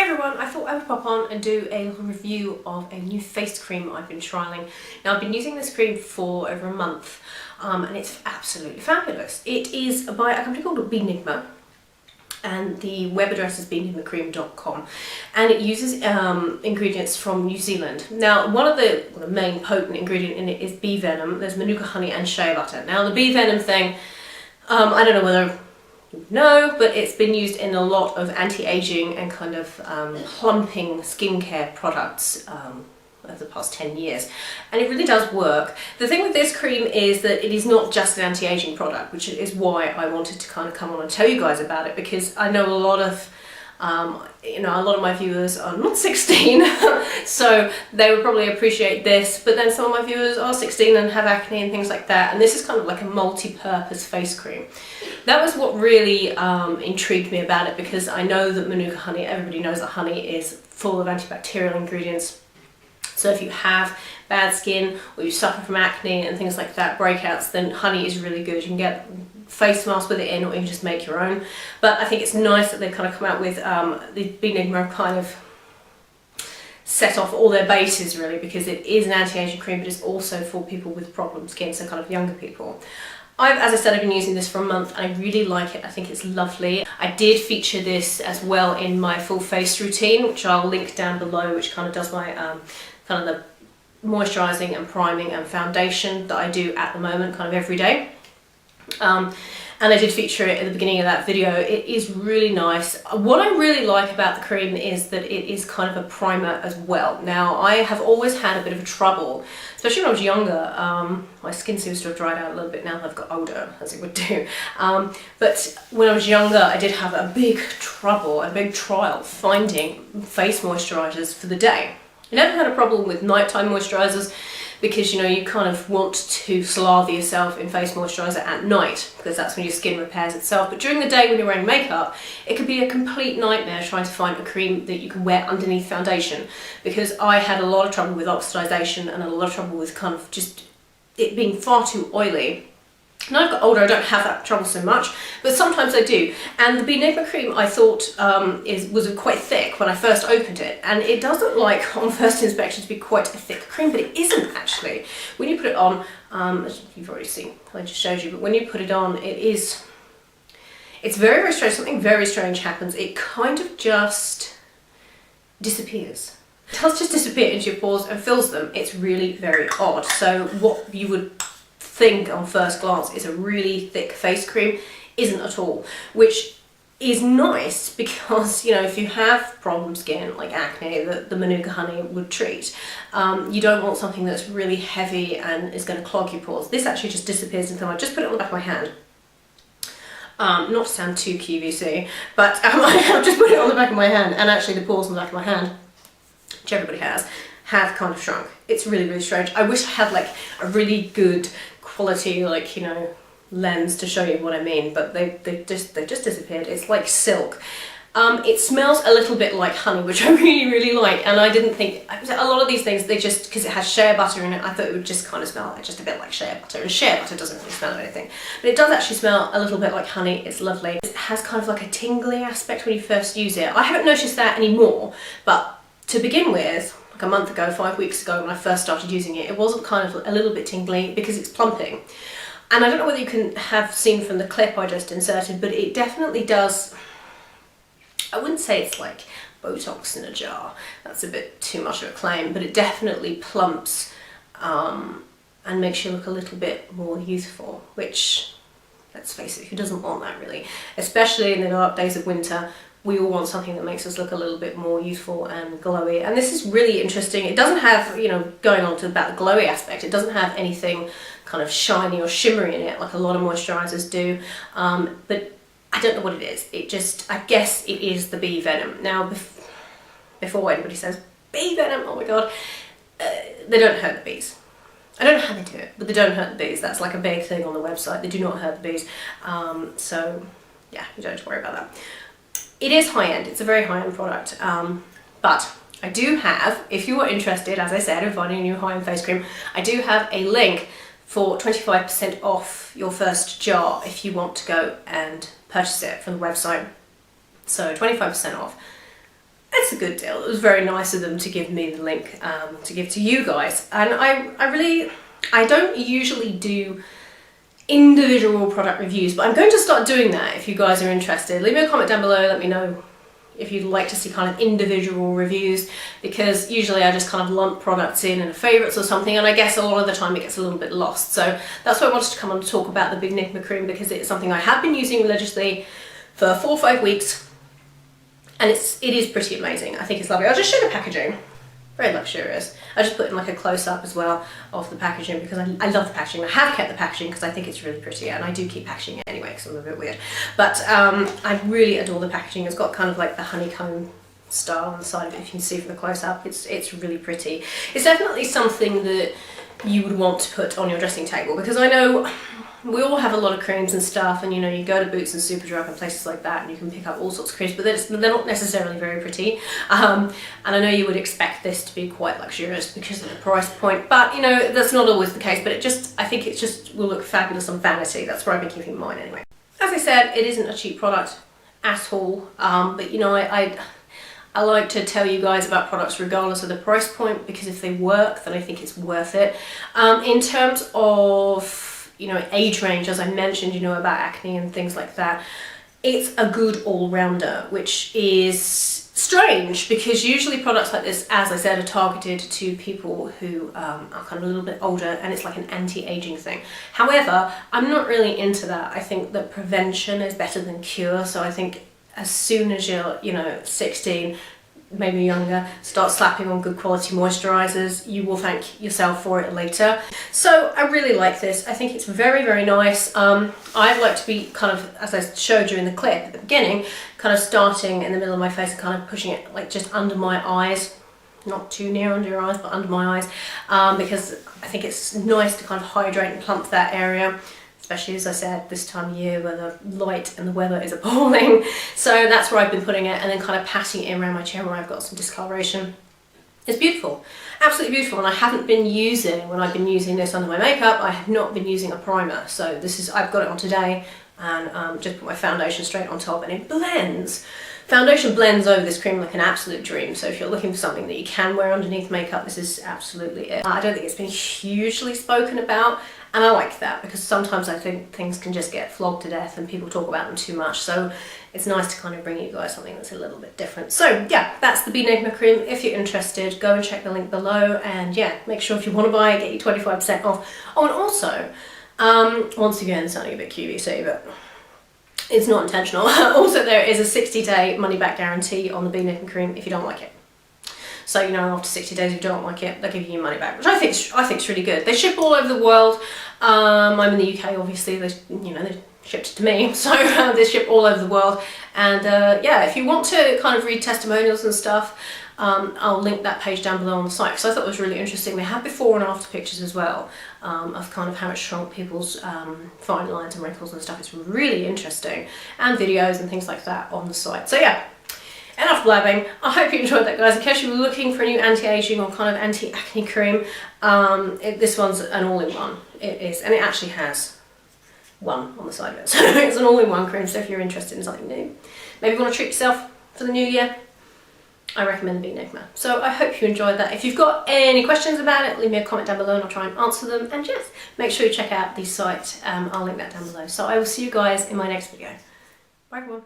Hey everyone, I thought I would pop on and do a little review of a new face cream I've been trialling. Now I've been using this cream for over a month and it's absolutely fabulous. It is by a company called Beenigma and the web address is beenigmacream.com, and it uses ingredients from New Zealand. Now one of the main potent ingredient in it is bee venom. There's manuka honey and shea butter. Now the bee venom thing, I don't know whether no, but it's been used in a lot of anti-aging and kind of plumping skincare products over the past 10 years, and it really does work. The thing with this cream is that it is not just an anti-aging product, which is why I wanted to kind of come on and tell you guys about it, because I know a lot of a lot of my viewers are not 16, so they would probably appreciate this, but then some of my viewers are 16 and have acne and things like that, and this is kind of like a multi-purpose face cream. That was what really intrigued me about it, because I know that manuka honey, everybody knows that honey is full of antibacterial ingredients. So if you have bad skin or you suffer from acne and things like that, breakouts, then honey is really good. You can get face masks with it in, or you can just make your own. But I think it's nice that they've kind of come out with the Beenigma kind of set off all their bases really, because it is an anti-aging cream, but it's also for people with problem skin, so kind of younger people. As I said, I've been using this for a month and I really like it. I think it's lovely. I did feature this as well in my full face routine, which I'll link down below, which kind of does my kind of the moisturising and priming and foundation that I do at the moment, kind of every day. And I did feature it at the beginning of that video. It is really nice. What I really like about the cream is that it is kind of a primer as well. Now, I have always had a bit of a trouble, especially when I was younger. My skin seems to have dried out a little bit now that I've got older, as it would do. But when I was younger, I did have a big trouble, a big trial finding face moisturisers for the day. I never had a problem with nighttime moisturisers, because you kind of want to slather yourself in face moisturiser at night, because that's when your skin repairs itself. But during the day when you're wearing makeup, it could be a complete nightmare trying to find a cream that you can wear underneath foundation, because I had a lot of trouble with oxidisation and a lot of trouble with kind of just it being far too oily. Now I've got older, I don't have that trouble so much, but sometimes I do. And the Beenigma cream, I thought was quite thick when I first opened it, and it does look like on first inspection to be quite a thick cream, but it isn't actually. When you put it on, as you've already seen, I just showed you, but when you put it on, it's very, very strange. Something very strange happens. It kind of just disappears. It does just disappear into your pores and fills them. It's really very odd. So what you would think on first glance is a really thick face cream isn't at all, which is nice, because if you have problem skin like acne that the manuka honey would treat, you don't want something that's really heavy and is going to clog your pores. This actually just disappears into them. I just put it on the back of my hand. Not to sound too QVC, but I've just put it on the back of my hand, and actually the pores on the back of my hand, which everybody have kind of shrunk. It's really, really strange. I wish I had like a really good quality lens to show you what I mean, but they just disappeared. It's like silk. It smells a little bit like honey, which I really, really like, and I didn't think a lot of these things, they just, because it has shea butter in it, I thought it would just kind of smell like just a bit like shea butter, and shea butter doesn't really smell of anything, but it does actually smell a little bit like honey. It's lovely. It has kind of like a tingly aspect when you first use it. I haven't noticed that anymore, but to begin with, like a month ago, 5 weeks ago, when I first started using it, it wasn't kind of a little bit tingly, because it's plumping. And I don't know whether you can have seen from the clip I just inserted, but it definitely does, I wouldn't say it's like Botox in a jar, that's a bit too much of a claim, but it definitely plumps and makes you look a little bit more youthful, which, let's face it, who doesn't want that really? Especially in the dark days of winter, we all want something that makes us look a little bit more youthful and glowy. And this is really interesting. It doesn't have, going on to about the glowy aspect, it doesn't have anything kind of shiny or shimmery in it like a lot of moisturisers do. But I don't know what it is. It just, I guess it is the bee venom. Now, before anybody says, bee venom, oh my god, they don't hurt the bees. I don't know how they do it, but they don't hurt the bees. That's like a big thing on the website. They do not hurt the bees. So yeah, you don't have to worry about that. It is high-end, it's a very high-end product, but I do have, if you are interested, as I said, in finding a new high-end face cream, I do have a link for 25% off your first jar if you want to go and purchase it from the website. So 25% off. it's a good deal. It was very nice of them to give me the link to give to you guys. And I don't usually do individual product reviews, but I'm going to start doing that if you guys are interested. Leave me a comment down below, let me know if you'd like to see kind of individual reviews, because usually I just kind of lump products in favourites or something, and I guess a lot of the time it gets a little bit lost. So that's why I wanted to come on to talk about the Beenigma Cream, because it's something I have been using religiously for 4 or 5 weeks, and it is pretty amazing. I think it's lovely. I'll just show the packaging. Very luxurious. I just put in like a close-up as well of the packaging because I love the packaging. I have kept the packaging because I think it's really pretty, and I do keep packaging it anyway because I'm a bit weird. But I really adore the packaging. It's got kind of like the honeycomb style on the side of it. If you can see from the close-up, it's really pretty. It's definitely something that you would want to put on your dressing table, because I know we all have a lot of creams and stuff, and you know, you go to Boots and Superdrug and places like that and you can pick up all sorts of creams, but they're not necessarily very pretty. And I know you would expect this to be quite luxurious because of the price point, but you know, that's not always the case. But I think it just will look fabulous on vanity. That's what I've been keeping in mind anyway. As I said, it isn't a cheap product at all, but you know, I like to tell you guys about products regardless of the price point, because if they work, then I think it's worth it. In terms of, you know, age range, as I mentioned, you know, about acne and things like that, it's a good all-rounder, which is strange because usually products like this, as I said, are targeted to people who are kind of a little bit older, and it's like an anti-aging thing. However, I'm not really into that. I think that prevention is better than cure, so I think as soon as you're, you know, 16, maybe younger, start slapping on good quality moisturizers. You will thank yourself for it later. So I really like this. I think it's very, very nice. I'd like to be kind of, as I showed you in the clip at the beginning, kind of starting in the middle of my face and kind of pushing it like just under my eyes. Not too near under your eyes, but under my eyes, because I think it's nice to kind of hydrate and plump that area, especially, as I said, this time of year where the light and the weather is appalling. So that's where I've been putting it, and then kind of patting it in around my chin where I've got some discoloration. It's beautiful, absolutely beautiful. And I haven't been using, when I've been using this under my makeup, I have not been using a primer. So this is, I've got it on today, and just put my foundation straight on top, and it blends. Foundation blends over this cream like an absolute dream. So if you're looking for something that you can wear underneath makeup, this is absolutely it. I don't think it's been hugely spoken about, and I like that because sometimes I think things can just get flogged to death and people talk about them too much. So it's nice to kind of bring you guys something that's a little bit different. So yeah, that's the Beenigma Cream. If you're interested, go and check the link below, and yeah, make sure if you want to buy it, get you 25% off. Oh, and also, once again, sounding a bit QVC, but it's not intentional. Also, there is a 60-day money-back guarantee on the Beenigma Cream if you don't like it. So, you know, after 60 days, if you don't like it, they'll give you your money back, which I think's really good. They ship all over the world. I'm in the UK, obviously. They shipped it to me, so they ship all over the world. And yeah, if you want to kind of read testimonials and stuff, I'll link that page down below on the site, because I thought it was really interesting. They have before and after pictures as well, of kind of how it shrunk people's fine lines and wrinkles and stuff. It's really interesting, and videos and things like that on the site. So yeah, enough blabbing. I hope you enjoyed that, guys. In case you were looking for a new anti-aging or kind of anti-acne cream, this one's an all-in-one. It is, and it actually has one on the side of it. So it's an all-in-one cream, so if you're interested in something new, maybe you want to treat yourself for the new year, I recommend Beenigma. So I hope you enjoyed that. If you've got any questions about it, leave me a comment down below and I'll try and answer them. And yes, make sure you check out the site. I'll link that down below. So I will see you guys in my next video. Bye everyone.